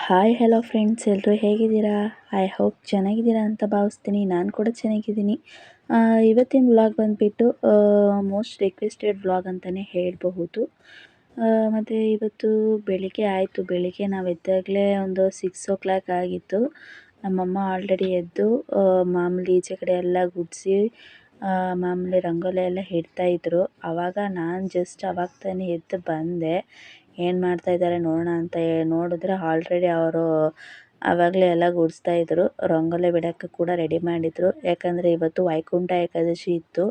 Hi hello friends, ಎಲ್ಲರೂ ಹೇಗಿದ್ದೀರಾ? I hope ಚೆನ್ನಾಗಿದ್ದೀರಾ ಅಂತ ಭಾವಿಸ್ತೀನಿ. ನಾನು ಕೂಡ ಚೆನ್ನಾಗಿದ್ದೀನಿ. ಇವತ್ತಿನ ವ್ಲಾಗ್ ಬಂದುಬಿಟ್ಟು ಮೋಸ್ಟ್ ರಿಕ್ವೆಸ್ಟೆಡ್ ವ್ಲಾಗ್ ಅಂತಲೇ ಹೇಳಬಹುದು. ಮತ್ತು ಇವತ್ತು ಬೆಳಿಗ್ಗೆ ಆಯಿತು. ಬೆಳಿಗ್ಗೆ ನಾವು ಎದ್ದಾಗಲೇ ಒಂದು 6 o'clock ಆಗಿತ್ತು. ನಮ್ಮಮ್ಮ ಆಲ್ರೆಡಿ ಎದ್ದು ಮಾಮೂಲಿ ಈಚೆ ಕಡೆ ಎಲ್ಲ ಗುಡಿಸಿ ಮಾಮೂಲಿ ರಂಗೋಲಿ ಎಲ್ಲ ಇಡ್ತಾಯಿದ್ರು. ಆವಾಗ ನಾನು ಜಸ್ಟ್ ಆವಾಗ ತಾನೇ ಎದ್ದು ಬಂದೆ. ಏನು ಮಾಡ್ತಾಯಿದ್ದಾರೆ ನೋಡೋಣ ಅಂತ ನೋಡಿದ್ರೆ ಆಲ್ರೆಡಿ ಅವರು ಆವಾಗಲೇ ಎಲ್ಲ ಗುಡಿಸ್ತಾಯಿದ್ರು. ರಂಗೋಲಿ ಬಿಡೋಕ್ಕೆ ಕೂಡ ರೆಡಿ ಮಾಡಿದರು. ಯಾಕಂದರೆ ಇವತ್ತು ವೈಕುಂಠ ಏಕಾದಶಿ ಇತ್ತು.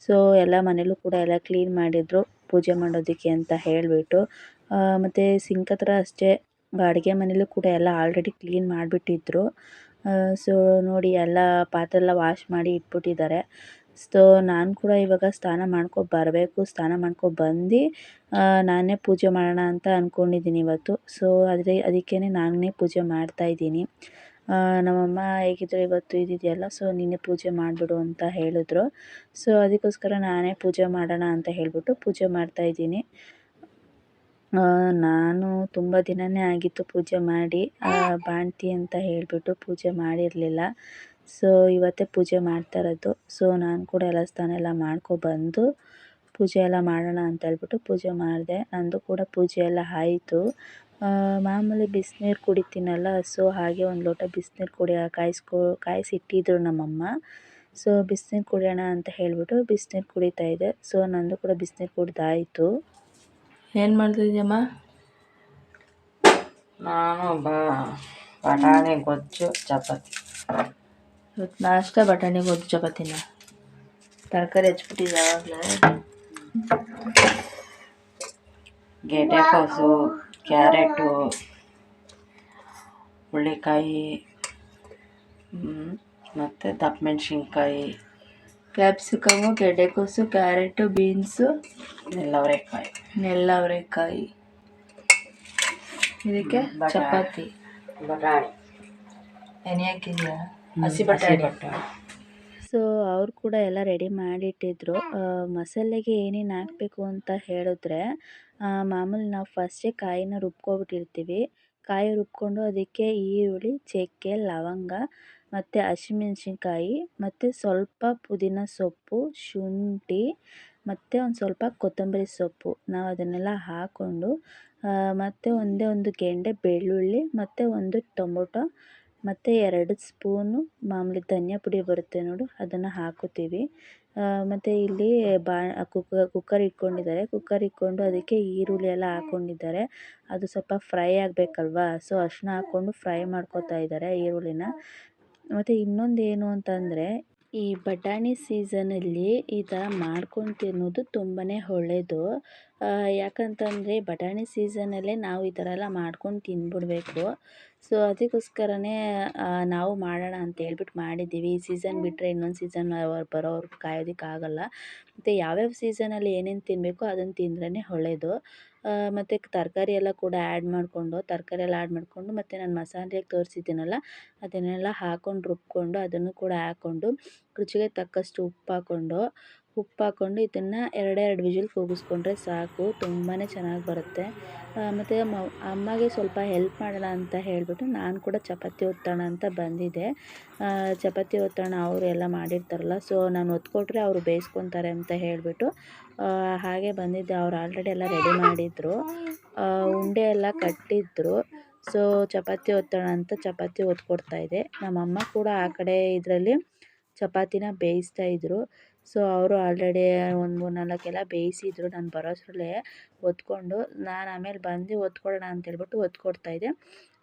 ಸೊ ಎಲ್ಲ ಮನೇಲೂ ಕೂಡ ಎಲ್ಲ ಕ್ಲೀನ್ ಮಾಡಿದರು ಪೂಜೆ ಮಾಡೋದಕ್ಕೆ ಅಂತ ಹೇಳಿಬಿಟ್ಟು. ಮತ್ತು ಸಿಂಕ್ ಹತ್ರ ಅಷ್ಟೇ ಅಡುಗೆ ಮನೇಲೂ ಕೂಡ ಎಲ್ಲ ಆಲ್ರೆಡಿ ಕ್ಲೀನ್ ಮಾಡಿಬಿಟ್ಟಿದ್ರು. ಸೊ ನೋಡಿ ಎಲ್ಲ ಪಾತ್ರೆ ಎಲ್ಲ ವಾಶ್ ಮಾಡಿ ಇಟ್ಬಿಟ್ಟಿದ್ದಾರೆ. ಸೊ ನಾನು ಕೂಡ ಇವಾಗ ಸ್ನಾನ ಬರಬೇಕು. ಸ್ನಾನ ಬಂದು ನಾನೇ ಪೂಜೆ ಮಾಡೋಣ ಅಂತ ಅಂದ್ಕೊಂಡಿದ್ದೀನಿ ಇವತ್ತು. ಸೊ ಅದಕ್ಕೇ ನಾನೇ ಪೂಜೆ ಮಾಡ್ತಾಯಿದ್ದೀನಿ. ನಮ್ಮಮ್ಮ ಹೇಗಿದ್ರು ಇವತ್ತು ಇದಿದೆಯಲ್ಲ, ಸೊ ನೀನೇ ಪೂಜೆ ಮಾಡಿಬಿಡು ಅಂತ ಹೇಳಿದ್ರು. ಸೊ ಅದಕ್ಕೋಸ್ಕರ ನಾನೇ ಪೂಜೆ ಮಾಡೋಣ ಅಂತ ಹೇಳಿಬಿಟ್ಟು ಪೂಜೆ ಮಾಡ್ತಾಯಿದ್ದೀನಿ. ನಾನು ತುಂಬ ದಿನವೇ ಆಗಿತ್ತು ಪೂಜೆ ಮಾಡಿ. ಬಾಣ್ತಿ ಅಂತ ಹೇಳಿಬಿಟ್ಟು ಪೂಜೆ ಮಾಡಿರಲಿಲ್ಲ. ಸೊ ಇವತ್ತೇ ಪೂಜೆ ಮಾಡ್ತಾ ಇರೋದು. ಸೊ ನಾನು ಕೂಡ ಎಲ್ಲ ಸ್ನಾನ ಎಲ್ಲ ಬಂದು ಪೂಜೆ ಎಲ್ಲ ಮಾಡೋಣ ಅಂತ ಹೇಳ್ಬಿಟ್ಟು ಪೂಜೆ ಮಾಡಿದೆ. ನಂದು ಕೂಡ ಪೂಜೆ ಎಲ್ಲ ಆಯಿತು. ಮಾಮೂಲಿ ಬಿಸಿನೀರು ಕುಡಿತೀನಲ್ಲ, ಸೊ ಹಾಗೆ ಒಂದು ಲೋಟ ಬಿಸಿನೀರು ಕಾಯಿಸಿಟ್ಟಿದ್ರು ನಮ್ಮಮ್ಮ. ಸೊ ಬಿಸಿನೀರು ಕುಡಿಯೋಣ ಅಂತ ಹೇಳಿಬಿಟ್ಟು ಬಿಸಿನೀರು ಕುಡಿತಾಯಿದ್ದೆ. ಸೊ ನಂದು ಕೂಡ ಬಿಸಿನೀರು ಕುಡ್ದಾಯಿತು. ಏನು ಮಾಡ್ತಿದ್ಯಮ್ಮ? ನಾನು ಬಟಾಣಿ ಗೊಜ್ಜು ಚಪಾತಿ. ಇವತ್ತು ನಾಷ್ಟ ಬಟಾಣಿ ಗೊಜ್ಜು ಚಪಾತಿನ. ತರಕಾರಿ ಹಚ್ಬಿಟ್ಟಿದ್ದೆ ಆವಾಗಲೇ. ಗೆಡ್ಡೆಕೋಸು, ಕ್ಯಾರೆಟು, ಹುಳ್ಳಿಕಾಯಿ ಮತ್ತು ದಪ್ಪ ಮೆಣಸಿನ್ಕಾಯಿ, ಕ್ಯಾಪ್ಸಿಕಮು, ಗೆಡ್ಡೆಕೋಸು, ಕ್ಯಾರೆಟು, ಬೀನ್ಸು, ನೆಲ್ಲವರೆಕಾಯಿ, ಇದಕ್ಕೆ ಚಪಾತಿ, ಬಟಾಣಿ, ಎಣ್ಣೆ ಹಾಕಿದ್ಯಾ? ಹಸಿ ಬಟಾಣಿ. ಸೊ ಅವ್ರು ಕೂಡ ಎಲ್ಲ ರೆಡಿ ಮಾಡಿಟ್ಟಿದ್ರು. ಮಸಾಲೆಗೆ ಏನೇನು ಹಾಕಬೇಕು ಅಂತ ಹೇಳಿದ್ರೆ, ಮಾಮೂಲಿ ನಾವು ಫಸ್ಟೇ ಕಾಯಿನ ರುಬ್ಕೊಬಿಟ್ಟಿರ್ತೀವಿ. ಕಾಯಿ ರುಬ್ಕೊಂಡು ಅದಕ್ಕೆ ಈರುಳ್ಳಿ, ಚಕ್ಕೆ, ಲವಂಗ ಮತ್ತು ಹಸಿಮೆಣ್ಸಿನ್ಕಾಯಿ ಮತ್ತು ಸ್ವಲ್ಪ ಪುದೀನ ಸೊಪ್ಪು, ಶುಂಠಿ ಮತ್ತು ಒಂದು ಸ್ವಲ್ಪ ಕೊತ್ತಂಬರಿ ಸೊಪ್ಪು ನಾವು ಅದನ್ನೆಲ್ಲ ಹಾಕ್ಕೊಂಡು ಮತ್ತು ಒಂದೇ ಒಂದು ಗೆಂಡೆ ಬೆಳ್ಳುಳ್ಳಿ ಮತ್ತು ಒಂದು ಟೊಮೊಟೊ ಮತ್ತು 2 ಸ್ಪೂನು ಮಾಮೂಲಿ ಧನಿಯಾ ಪುಡಿ ಬರುತ್ತೆ ನೋಡು, ಅದನ್ನು ಹಾಕೋತೀವಿ. ಮತ್ತು ಇಲ್ಲಿ ಕುಕ್ಕರ್ ಇಟ್ಕೊಂಡಿದ್ದಾರೆ. ಕುಕ್ಕರ್ ಇಟ್ಕೊಂಡು ಅದಕ್ಕೆ ಈರುಳ್ಳಿ ಎಲ್ಲ ಹಾಕ್ಕೊಂಡಿದ್ದಾರೆ. ಅದು ಸ್ವಲ್ಪ ಫ್ರೈ ಆಗಬೇಕಲ್ವಾ, ಸೊ ಅರಿಶಿನ ಹಾಕ್ಕೊಂಡು ಫ್ರೈ ಮಾಡ್ಕೊತಾ ಇದ್ದಾರೆ ಈರುಳ್ಳಿನ. ಮತ್ತು ಇನ್ನೊಂದು ಏನು ಅಂತಂದರೆ, ಈ ಬಟಾಣಿ ಸೀಸನಲ್ಲಿ ಈ ಥರ ಮಾಡ್ಕೊಂಡು ತಿನ್ನೋದು ತುಂಬಾ ಒಳ್ಳೆಯದು. ಯಾಕಂತಂದರೆ ಬಟಾಣಿ ಸೀಸನಲ್ಲೇ ನಾವು ಈ ಥರ ಎಲ್ಲ ಮಾಡ್ಕೊಂಡು ತಿಂದ್ಬಿಡ್ಬೇಕು. ಸೊ ಅದಕ್ಕೋಸ್ಕರನೇ ನಾವು ಮಾಡೋಣ ಅಂತ ಹೇಳ್ಬಿಟ್ಟು ಮಾಡಿದ್ದೀವಿ. ಈ ಸೀಸನ್ ಬಿಟ್ಟರೆ ಇನ್ನೊಂದು ಸೀಸನ್ ಬರೋವರೆಗೂ ಕಾಯೋದಕ್ಕಾಗಲ್ಲ. ಮತ್ತು ಯಾವ್ಯಾವ ಸೀಸನಲ್ಲಿ ಏನೇನು ತಿನ್ನಬೇಕು ಅದನ್ನು ತಿಂದ್ರೇ ಒಳ್ಳೆಯದು. ಮತ್ತು ತರಕಾರಿ ಎಲ್ಲ ಕೂಡ ಆ್ಯಡ್ ಮಾಡಿಕೊಂಡು ಮತ್ತು ನಾನು ಮಸಾಲೆಗೆ ತೋರಿಸಿದ್ದೀನಲ್ಲ, ಅದನ್ನೆಲ್ಲ ಹಾಕ್ಕೊಂಡು ರುಬ್ಕೊಂಡು ಅದನ್ನು ಕೂಡ ಹಾಕ್ಕೊಂಡು ರುಚಿಗೆ ತಕ್ಕಷ್ಟು ಉಪ್ಪು ಹಾಕ್ಕೊಂಡು ಇದನ್ನು 2 ವಿಜಿಲ್ ಕೂಗಿಸ್ಕೊಂಡ್ರೆ ಸಾಕು. ತುಂಬಾ ಚೆನ್ನಾಗಿ ಬರುತ್ತೆ. ಮತ್ತು ಅಮ್ಮಗೆ ಸ್ವಲ್ಪ ಹೆಲ್ಪ್ ಮಾಡೋಣ ಅಂತ ಹೇಳಿಬಿಟ್ಟು ನಾನು ಕೂಡ ಚಪಾತಿ ಒತ್ತೋಣ ಅಂತ ಬಂದಿದ್ದೆ. ಚಪಾತಿ ಒತ್ತೋಣ, ಅವರು ಎಲ್ಲ ಮಾಡಿರ್ತಾರಲ್ಲ, ಸೊ ನಾನು ಒತ್ಕೊಟ್ರೆ ಅವರು ಬೇಯಿಸ್ಕೊತಾರೆ ಅಂತ ಹೇಳಿಬಿಟ್ಟು ಹಾಗೆ ಬಂದಿದ್ದೆ. ಅವ್ರು ಆಲ್ರೆಡಿ ಎಲ್ಲ ರೆಡಿ ಮಾಡಿದ್ರು, ಉಂಡೆ ಎಲ್ಲ ಕಟ್ಟಿದ್ರು. ಸೊ ಚಪಾತಿ ಒತ್ತೋಣ ಅಂತ ಚಪಾತಿ ಒತ್ಕೊಡ್ತಾಯಿದ್ದೆ. ನಮ್ಮಮ್ಮ ಕೂಡ ಆ ಕಡೆ ಇದರಲ್ಲಿ ಚಪಾತಿನ ಬೇಯಿಸ್ತಾಯಿದ್ರು. ಸೊ ಅವರು ಆಲ್ರೆಡಿ ಒಂದು 3-4 ಎಲ್ಲ ಬೇಯಿಸಿದ್ರು. ನಾನು ಬರೋಷ್ಟರಲ್ಲೇ ಒತ್ಕೊಂಡು ನಾನು ಆಮೇಲೆ ಬಂದು ಒತ್ಕೊಡೋಣ ಅಂತೇಳ್ಬಿಟ್ಟು ಒತ್ಕೊಡ್ತಾಯಿದ್ದೆ.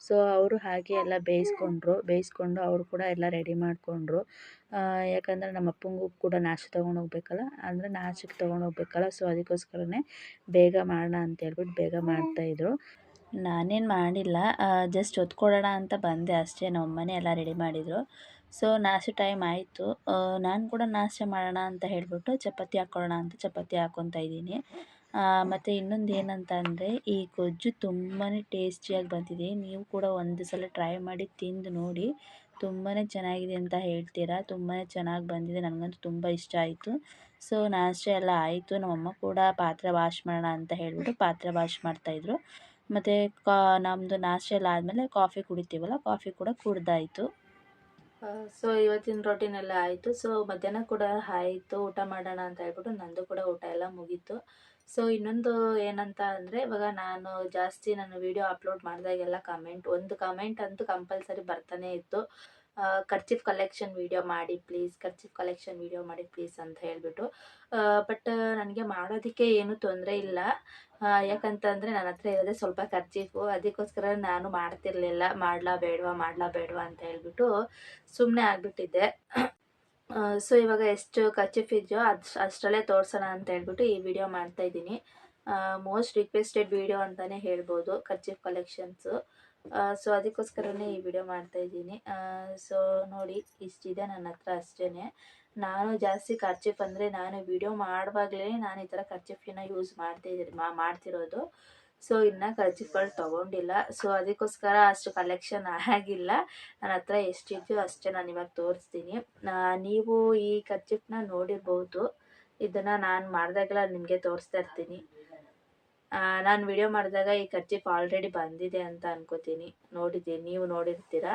ಸೊ ಅವರು ಹಾಗೆ ಎಲ್ಲ ಬೇಯಿಸ್ಕೊಂಡು ಅವರು ಕೂಡ ಎಲ್ಲ ರೆಡಿ ಮಾಡಿಕೊಂಡ್ರು. ಯಾಕಂದರೆ ನಮ್ಮ ಅಪ್ಪಂಗೂ ಕೂಡ ನಾಷ್ಟ ತೊಗೊಂಡೋಗ್ಬೇಕಲ್ಲ, ಅಂದರೆ ನಾಷ್ಟಕ್ಕೆ ತೊಗೊಂಡೋಗ್ಬೇಕಲ್ಲ, ಸೊ ಅದಕ್ಕೋಸ್ಕರನೇ ಬೇಗ ಮಾಡೋಣ ಅಂತೇಳ್ಬಿಟ್ಟು ಬೇಗ ಮಾಡ್ತಾಯಿದ್ರು. ನಾನೇನು ಮಾಡಿಲ್ಲ, ಜಸ್ಟ್ ಒತ್ಕೊಡೋಣ ಅಂತ ಬಂದೆ ಅಷ್ಟೇ. ನಮ್ಮಮ್ಮನೇ ಎಲ್ಲ ರೆಡಿ ಮಾಡಿದರು. ಸೊ ನಾಷ್ಟ ಟೈಮ್ ಆಯಿತು. ನಾನು ಕೂಡ ನಾಷ್ಟ ಮಾಡೋಣ ಅಂತ ಹೇಳಿಬಿಟ್ಟು ಚಪಾತಿ ಹಾಕ್ಕೊಳ್ಳೋಣ ಅಂತ ಚಪಾತಿ ಹಾಕ್ಕೊತಾ ಇದ್ದೀನಿ. ಮತ್ತು ಇನ್ನೊಂದು ಏನಂತ ಅಂದರೆ, ಈ ಗೊಜ್ಜು ತುಂಬಾ ಟೇಸ್ಟಿಯಾಗಿ ಬಂದಿದೆ. ನೀವು ಕೂಡ ಒಂದು ಸಲ ಟ್ರೈ ಮಾಡಿ ತಿಂದು ನೋಡಿ. ತುಂಬಾ ಚೆನ್ನಾಗಿದೆ ಅಂತ ಹೇಳ್ತೀರಾ. ತುಂಬಾ ಚೆನ್ನಾಗಿ ಬಂದಿದೆ. ನನಗಂತೂ ತುಂಬ ಇಷ್ಟ ಆಯಿತು. ಸೊ ನಾಷ್ಟ ಎಲ್ಲ ಆಯಿತು. ನಮ್ಮಮ್ಮ ಕೂಡ ಪಾತ್ರೆ ವಾಶ್ ಮಾಡೋಣ ಅಂತ ಹೇಳಿಬಿಟ್ಟು ಪಾತ್ರೆ ವಾಶ್ ಮಾಡ್ತಾಯಿದ್ರು. ಮತ್ತು ನಮ್ಮದು ನಾಷ್ಟ ಎಲ್ಲ ಆದಮೇಲೆ ಕಾಫಿ ಕುಡಿತೀವಲ್ಲ, ಕಾಫಿ ಕೂಡ ಕುಡ್ದಾಯಿತು. ಸೊ ಇವತ್ತಿನ ರೊಟೀನ್ ಎಲ್ಲ ಆಯಿತು. ಸೊ ಮಧ್ಯಾಹ್ನ ಕೂಡ ಆಯಿತು, ಊಟ ಮಾಡೋಣ ಅಂತ ಹೇಳ್ಬಿಟ್ಟು ನಂದು ಕೂಡ ಊಟ ಎಲ್ಲ ಮುಗೀತು. ಸೊ ಇನ್ನೊಂದು ಏನಂತ ಅಂದರೆ, ಇವಾಗ ನಾನು ಜಾಸ್ತಿ ನಾನು ವಿಡಿಯೋ ಅಪ್ಲೋಡ್ ಮಾಡಿದಾಗೆಲ್ಲ ಒಂದು ಕಮೆಂಟ್ ಅಂತೂ ಕಂಪಲ್ಸರಿ ಬರ್ತಾನೆ ಇತ್ತು, ಕರ್ಚೀಫ್ ಕಲೆಕ್ಷನ್ ವಿಡಿಯೋ ಮಾಡಿ ಪ್ಲೀಸ್, ಕರ್ಚೀಫ್ ಕಲೆಕ್ಷನ್ ವಿಡಿಯೋ ಮಾಡಿ ಪ್ಲೀಸ್ ಅಂತ ಹೇಳಿಬಿಟ್ಟು. ಬಟ್ ನನಗೆ ಮಾಡೋದಕ್ಕೆ ಏನೂ ತೊಂದರೆ ಇಲ್ಲ, ಯಾಕಂತಂದರೆ ನನ್ನ ಹತ್ರ ಇರೋದೇ ಸ್ವಲ್ಪ ಕರ್ಚೀಫು. ಅದಕ್ಕೋಸ್ಕರ ನಾನು ಮಾಡ್ತಿರ್ಲಿಲ್ಲ, ಮಾಡಲಾ ಬೇಡವಾ ಅಂತ ಹೇಳ್ಬಿಟ್ಟು ಸುಮ್ಮನೆ ಆಗಿಬಿಟ್ಟಿದ್ದೆ. ಸೊ ಇವಾಗ ಎಷ್ಟು ಕರ್ಚೀಫ್ ಇದೆಯೋ ಅಷ್ಟರಲ್ಲೇ ತೋರಿಸೋಣ ಅಂತ ಹೇಳ್ಬಿಟ್ಟು ಈ ವಿಡಿಯೋ ಮಾಡ್ತಾಯಿದ್ದೀನಿ. ಮೋಸ್ಟ್ ರಿಕ್ವೆಸ್ಟೆಡ್ ವಿಡಿಯೋ ಅಂತಲೇ ಹೇಳ್ಬೋದು ಕರ್ಚೀಫ್ ಕಲೆಕ್ಷನ್ಸು. ಸೊ ಅದಕ್ಕೋಸ್ಕರನೇ ಈ ವಿಡಿಯೋ ಮಾಡ್ತಾಯಿದ್ದೀನಿ. ಸೊ ನೋಡಿ, ಇಷ್ಟಿದೆ ನನ್ನ ಹತ್ರ ಅಷ್ಟೇ. ನಾನು ಜಾಸ್ತಿ ಕರ್ಚೀಫ್ ಅಂದರೆ ನಾನು ವಿಡಿಯೋ ಮಾಡುವಾಗಲೇ ನಾನು ಈ ಥರ ಕರ್ಚೀಫಿನ ಯೂಸ್ ಮಾಡ್ತಿರೋದು. ಸೊ ಇನ್ನು ಕರ್ಚೀಫ್ಗಳು ತೊಗೊಂಡಿಲ್ಲ. ಸೊ ಅದಕ್ಕೋಸ್ಕರ ಅಷ್ಟು ಕಲೆಕ್ಷನ್ ಆಗಿಲ್ಲ. ನನ್ನ ಹತ್ರ ಎಷ್ಟಿದೆಯೋ ಅಷ್ಟೇ ನಾನು ಇವಾಗ ತೋರಿಸ್ತೀನಿ. ನೀವು ಈ ಕರ್ಚೀಫ್ನ ನೋಡಿರ್ಬೋದು, ಇದನ್ನು ನಾನು ಮಾಡಿದಾಗೆಲ್ಲ ನಿಮಗೆ ತೋರಿಸ್ತಾ ಇರ್ತೀನಿ. ನಾನು ವಿಡಿಯೋ ಮಾಡಿದಾಗ ಈ ಕರ್ಚೀಫ್ ಆಲ್ರೆಡಿ ಬಂದಿದೆ ಅಂತ ಅನ್ಕೋತೀನಿ, ನೀವು ನೋಡಿರ್ತೀರ.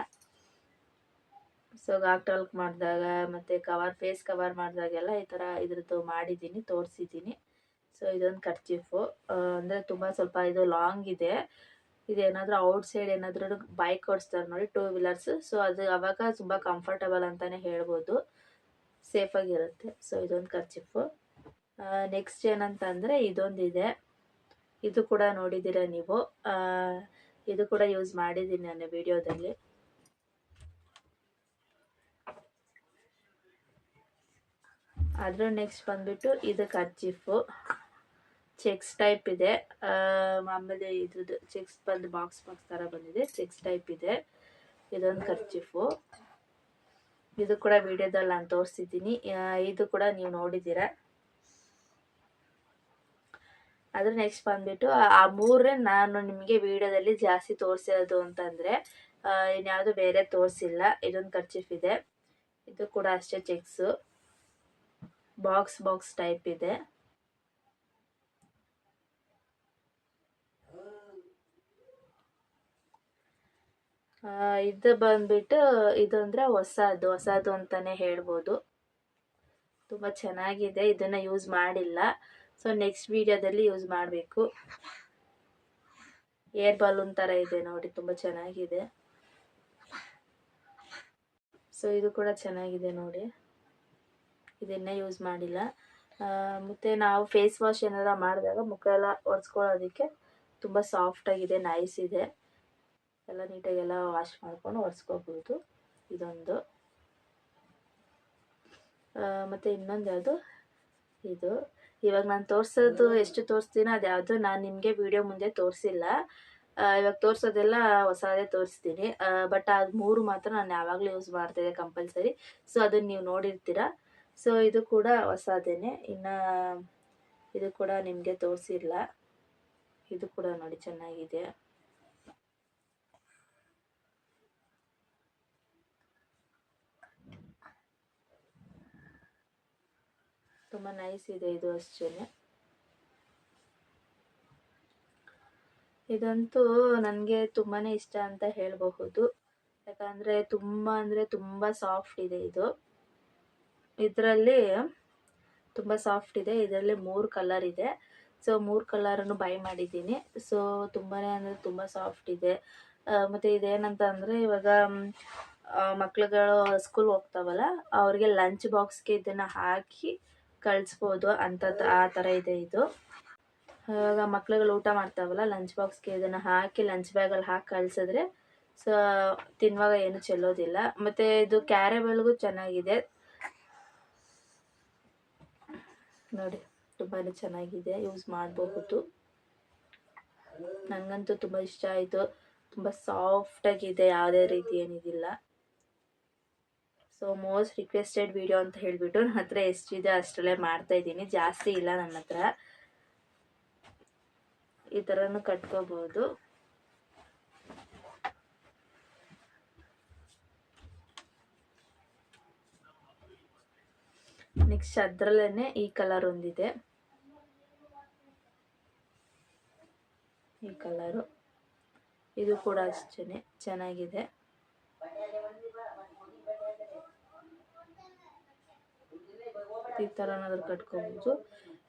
ಸೊ ಟಾಲ್ಕ್ ಮಾಡಿದಾಗ ಮತ್ತು ಫೇಸ್ ಕವರ್ ಮಾಡಿದಾಗೆಲ್ಲ ಈ ಥರ ಇದ್ರದ್ದು ಮಾಡಿದ್ದೀನಿ, ತೋರಿಸಿದ್ದೀನಿ. ಸೊ ಇದೊಂದು ಕರ್ಚೀಫು, ಅಂದರೆ ಸ್ವಲ್ಪ ಇದು ಲಾಂಗ್ ಇದೆ. ಇದೇನಾದರೂ ಔಟ್ಸೈಡ್ ಏನಾದರೂ ಬೈಕ್ ಓಡಿಸ್ತಾರೆ ನೋಡಿ, 2 ವೀಲರ್ಸ್. ಸೊ ಅದು ಅವಾಗ ತುಂಬ ಕಂಫರ್ಟಬಲ್ ಅಂತಲೇ ಹೇಳ್ಬೋದು, ಸೇಫಾಗಿರುತ್ತೆ. ಸೊ ಇದೊಂದು ಕರ್ಚೀಫು. ನೆಕ್ಸ್ಟ್ ಏನಂತಂದರೆ ಇದೊಂದಿದೆ, ಇದು ಕೂಡ ನೋಡಿದ್ದೀರ ನೀವು. ಇದು ಕೂಡ ಯೂಸ್ ಮಾಡಿದ್ದೀನಿ ನಾನು ವಿಡಿಯೋದಲ್ಲಿ. ಅದ್ರ ನೆಕ್ಸ್ಟ್ ಬಂದುಬಿಟ್ಟು ಇದು ಕರ್ಚೀಫು, ಚೆಕ್ಸ್ ಟೈಪ್ ಇದೆ. ಆಮೇಲೆ ಇದ್ರದ್ದು ಚೆಕ್ಸ್ ಬಂದು ಬಾಕ್ಸ್ ಥರ ಬಂದಿದೆ, ಚೆಕ್ಸ್ ಟೈಪ್ ಇದೆ. ಇದೊಂದು ಕರ್ಚೀಫು, ಇದು ಕೂಡ ವಿಡಿಯೋದಲ್ಲಿ ನಾನು ತೋರಿಸಿದ್ದೀನಿ. ಇದು ಕೂಡ ನೀವು ನೋಡಿದ್ದೀರ. ಅದ್ರ ನೆಕ್ಸ್ಟ್ ಬಂದುಬಿಟ್ಟು ಆ ಮೂರೇ ನಾನು ನಿಮಗೆ ವಿಡಿಯೋದಲ್ಲಿ ಜಾಸ್ತಿ ತೋರಿಸಿರೋದು ಅಂತಂದರೆ, ಇನ್ಯಾವುದು ಬೇರೆ ತೋರಿಸಿಲ್ಲ. ಇದೊಂದು ಕರ್ಚೀಫ್ ಇದೆ, ಇದು ಕೂಡ ಅಷ್ಟೇ ಚೆಕ್ಸು, ಬಾಕ್ಸ್ ಟೈಪ್ ಇದೆ. ಇದು ಬಂದ್ಬಿಟ್ಟು ಇದು ಅಂದರೆ ಹೊಸದು ಅಂತಲೇ ಹೇಳ್ಬೋದು. ತುಂಬ ಚೆನ್ನಾಗಿದೆ, ಇದನ್ನು ಯೂಸ್ ಮಾಡಿಲ್ಲ. ಸೊ ನೆಕ್ಸ್ಟ್ ವಿಡಿಯೋದಲ್ಲಿ ಯೂಸ್ ಮಾಡಬೇಕು. ಏರ್ ಬಲೂನ್ ಥರ ಇದೆ ನೋಡಿ, ತುಂಬ ಚೆನ್ನಾಗಿದೆ. ಸೊ ಇದು ಕೂಡ ಚೆನ್ನಾಗಿದೆ ನೋಡಿ, ಇದನ್ನೇ ಯೂಸ್ ಮಾಡಿಲ್ಲ. ಮತ್ತು ನಾವು ಫೇಸ್ ವಾಶ್ ಏನಾರ ಮಾಡಿದಾಗ ಮುಖ ಎಲ್ಲ ಒರೆಸ್ಕೊಳ್ಳೋದಕ್ಕೆ ತುಂಬ ಸಾಫ್ಟಾಗಿದೆ, ನೈಸ್ ಇದೆ. ಎಲ್ಲ ನೀಟಾಗೆಲ್ಲ ವಾಶ್ ಮಾಡ್ಕೊಂಡು ಒರೆಸ್ಕೋಬೋದು. ಇದೊಂದು. ಮತ್ತು ಇನ್ನೊಂದು ಯಾವುದು, ಇದು ಇವಾಗ ನಾನು ತೋರಿಸೋದು ಎಷ್ಟು ತೋರಿಸ್ತೀನೋ ಅದು ಯಾವುದು ನಾನು ನಿಮಗೆ ವಿಡಿಯೋ ಮುಂದೆ ತೋರಿಸಿಲ್ಲ. ಇವಾಗ ತೋರಿಸೋದೆಲ್ಲ ಹೊಸದೇ ತೋರಿಸ್ತೀನಿ. ಬಟ್ ಅದು 3 ಮಾತ್ರ ನಾನು ಯಾವಾಗಲೂ ಯೂಸ್ ಮಾಡ್ತಾಯಿದ್ದೆ ಕಂಪಲ್ಸರಿ. ಸೊ ಅದನ್ನು ನೀವು ನೋಡಿರ್ತೀರ. ಸೊ ಇದು ಕೂಡ ಹೊಸದೇನೆ. ಇನ್ನು ಇದು ಕೂಡ ನಿಮಗೆ ತೋರಿಸಿಲ್ಲ. ಇದು ಕೂಡ ನೋಡಿ ಚೆನ್ನಾಗಿದೆ. ತುಂಬ ನೈಸ್ ಇದೆ ಇದು ಅಷ್ಟೇ. ಇದಂತೂ ನನಗೆ ತುಂಬಾ ಇಷ್ಟ ಅಂತ ಹೇಳಬಹುದು. ಯಾಕಂದರೆ ತುಂಬ ಸಾಫ್ಟ್ ಇದೆ ಇದು. ಇದರಲ್ಲಿ ತುಂಬ ಸಾಫ್ಟ್ ಇದೆ. ಇದರಲ್ಲಿ 3 ಕಲರ್ ಇದೆ. ಸೊ 3 ಕಲರನ್ನು ಬೈ ಮಾಡಿದ್ದೀನಿ. ಸೊ ತುಂಬ ಸಾಫ್ಟ್ ಇದೆ. ಮತ್ತು ಇದೇನಂತ ಅಂದರೆ, ಇವಾಗ ಮಕ್ಳುಗಳು ಸ್ಕೂಲ್ ಹೋಗ್ತಾವಲ್ಲ, ಅವ್ರಿಗೆ ಲಂಚ್ ಬಾಕ್ಸ್ಗೆ ಇದನ್ನು ಹಾಕಿ ಕಳಿಸ್ಬೋದು ಅಂಥದ್ದು, ಆ ಥರ ಇದೆ ಇದು. ಇವಾಗ ಮಕ್ಳುಗಳು ಊಟ ಮಾಡ್ತಾವಲ್ಲ, ಲಂಚ್ ಬಾಕ್ಸ್ಗೆ ಇದನ್ನು ಹಾಕಿ ಲಂಚ್ ಬ್ಯಾಗಲ್ಲಿ ಹಾಕಿ ಕಳಿಸಿದ್ರೆ ಸೊ ತಿನ್ನುವಾಗ ಏನು ಚೆಲ್ಲೋದಿಲ್ಲ. ಮತ್ತು ಇದು ಕ್ಯಾರಿಬಲ್ಗೂ ಚೆನ್ನಾಗಿದೆ ನೋಡಿ, ತುಂಬಾ ಚೆನ್ನಾಗಿದೆ, ಯೂಸ್ ಮಾಡಬಹುದು. ನನಗಂತೂ ತುಂಬ ಇಷ್ಟ ಆಯಿತು. ತುಂಬ ಸಾಫ್ಟಾಗಿದೆ, ಯಾವುದೇ ರೀತಿ ಏನಿದಿಲ್ಲ. ಸೊ ಮೋಸ್ಟ್ ರಿಕ್ವೆಸ್ಟೆಡ್ ವಿಡಿಯೋ ಅಂತ ಹೇಳಿಬಿಟ್ಟು ನನ್ನ ಹತ್ರ ಎಷ್ಟಿದೆ ಅಷ್ಟರಲ್ಲೇ ಮಾಡ್ತಾಯಿದ್ದೀನಿ, ಜಾಸ್ತಿ ಇಲ್ಲ ನನ್ನ ಹತ್ರ. ಈ ಥರನೂ ಕಟ್ಕೋಬೋದು. ನೆಕ್ಸ್ಟ್ ಅದರಲ್ಲೇ ಈ ಕಲರ್ ಒಂದಿದೆ, ಈ ಕಲರು ಇದು ಕೂಡ ಅಷ್ಟೇ ಚೆನ್ನಾಗಿದೆ. ಈ ಥರನಾದ್ರೂ ಕಟ್ಕೋಬೋದು,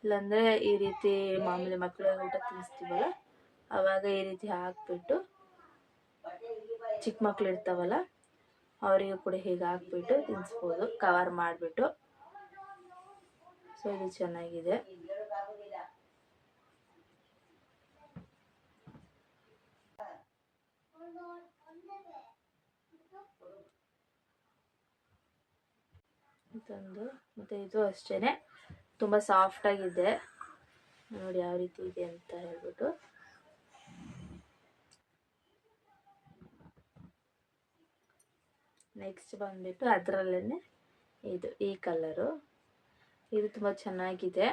ಇಲ್ಲಾಂದರೆ ಈ ರೀತಿ ಮಾಮೂಲಿ ಮಕ್ಕಳಿಗೆ ಊಟ ತಿನ್ನಿಸ್ತೀವಲ್ಲ ಆವಾಗ ಈ ರೀತಿ ಹಾಕ್ಬಿಟ್ಟು, ಚಿಕ್ಕ ಮಕ್ಳು ಇರ್ತಾವಲ್ಲ ಅವರಿಗೂ ಕೂಡ ಹೀಗೆ ಹಾಕ್ಬಿಟ್ಟು ತಿನ್ನಿಸ್ಬೋದು, ಕವರ್ ಮಾಡಿಬಿಟ್ಟು. ಸೊ ಇದು ಚೆನ್ನಾಗಿದೆ. ಇದೊಂದು, ಮತ್ತು ಇದು ಅಷ್ಟೇ ತುಂಬ ಸಾಫ್ಟಾಗಿದೆ ನೋಡಿ ಯಾವ ರೀತಿ ಇದೆ ಅಂತ ಹೇಳ್ಬಿಟ್ಟು. ನೆಕ್ಸ್ಟ್ ಬಂದ್ಬಿಟ್ಟು ಅದರಲ್ಲೇ ಇದು ಈ ಕಲರು, ಇದು ತುಂಬ ಚೆನ್ನಾಗಿದೆ.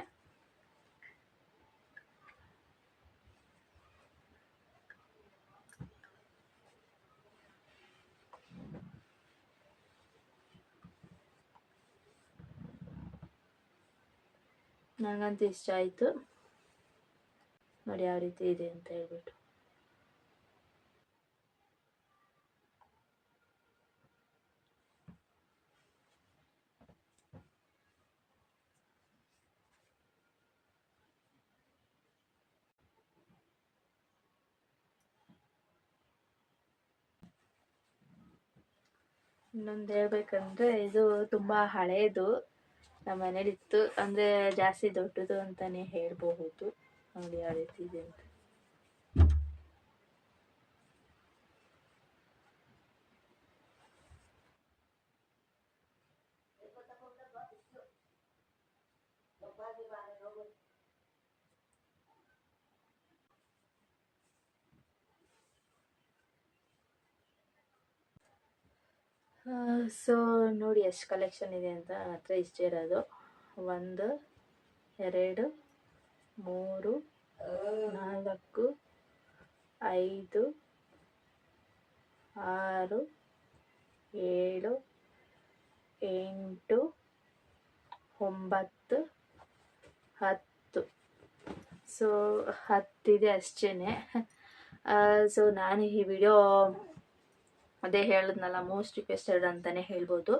ನನಗಂತೂ ಇಷ್ಟ ಆಯಿತು ನೋಡಿ ಯಾವ ರೀತಿ ಇದೆ ಅಂತ ಹೇಳ್ಬಿಟ್ಟು. ಇನ್ನೊಂದು ಹೇಳ್ಬೇಕಂದ್ರೆ ಇದು ತುಂಬ ಹಳೇದು, ನಮ್ಮ ಮನೇಲಿತ್ತು, ಅಂದರೆ ಜಾಸ್ತಿ ದೊಡ್ಡದು ಅಂತಲೇ ಹೇಳ್ಬಹುದು. ನೋಡಿ ಯಾವ ರೀತಿ ಇದೆ ಅಂತ. ಸೊ ನೋಡಿ ಎಷ್ಟು ಕಲೆಕ್ಷನ್ ಇದೆ ಅಂತ. ನನ್ನ ಹತ್ರ ಇಷ್ಟೇ ಇರೋದು. 1 2 3 4 5 6 7 8 9 10. ಸೊ 10 ಇದೆ ಅಷ್ಟೇ. ಸೊ ನಾನು ಈ ವಿಡಿಯೋ ಅದೇ ಹೇಳಿದ್ನಲ್ಲ, ಮೋಸ್ಟ್ ರಿಕ್ವೆಸ್ಟೆಡ್ ಅಂತಲೇ ಹೇಳ್ಬೋದು.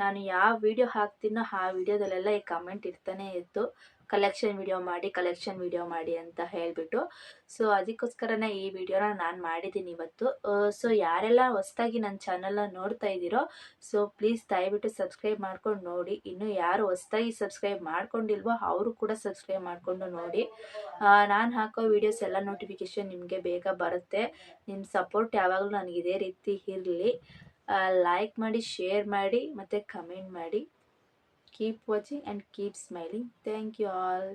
ನಾನು ಯಾವ ವಿಡಿಯೋ ಹಾಕ್ತೀನೋ ಆ ವಿಡಿಯೋದಲ್ಲೆಲ್ಲ ಈ ಕಮೆಂಟ್ ಇರ್ತಾನೆ ಇತ್ತು, ಕಲೆಕ್ಷನ್ ವಿಡಿಯೋ ಮಾಡಿ ಅಂತ ಹೇಳಿಬಿಟ್ಟು. ಸೊ ಅದಕ್ಕೋಸ್ಕರನೇ ಈ ವಿಡಿಯೋನ ನಾನು ಮಾಡಿದ್ದೀನಿ ಇವತ್ತು. ಸೊ ಯಾರೆಲ್ಲ ಹೊಸ್ದಾಗಿ ನನ್ನ ಚಾನಲ್ನ ನೋಡ್ತಾ ಇದ್ದೀರೋ ಸೊ ಪ್ಲೀಸ್ ದಯವಿಟ್ಟು ಸಬ್ಸ್ಕ್ರೈಬ್ ಮಾಡ್ಕೊಂಡು ನೋಡಿ. ಇನ್ನು ಯಾರು ಹೊಸ್ದಾಗಿ ಸಬ್ಸ್ಕ್ರೈಬ್ ಮಾಡ್ಕೊಂಡಿಲ್ವೋ ಅವರು ಕೂಡ ಸಬ್ಸ್ಕ್ರೈಬ್ ಮಾಡಿಕೊಂಡು ನೋಡಿ. ನಾನು ಹಾಕೋ ವೀಡಿಯೋಸ್ ಎಲ್ಲ ನೋಟಿಫಿಕೇಷನ್ ನಿಮಗೆ ಬೇಗ ಬರುತ್ತೆ. ನಿಮ್ಮ ಸಪೋರ್ಟ್ ಯಾವಾಗಲೂ ನನಗೆ ಇದೇ ರೀತಿ ಇರಲಿ. ಲೈಕ್ ಮಾಡಿ, ಶೇರ್ ಮಾಡಿ ಮತ್ತು ಕಮೆಂಟ್ ಮಾಡಿ. Keep watching and keep smiling. Thank you all.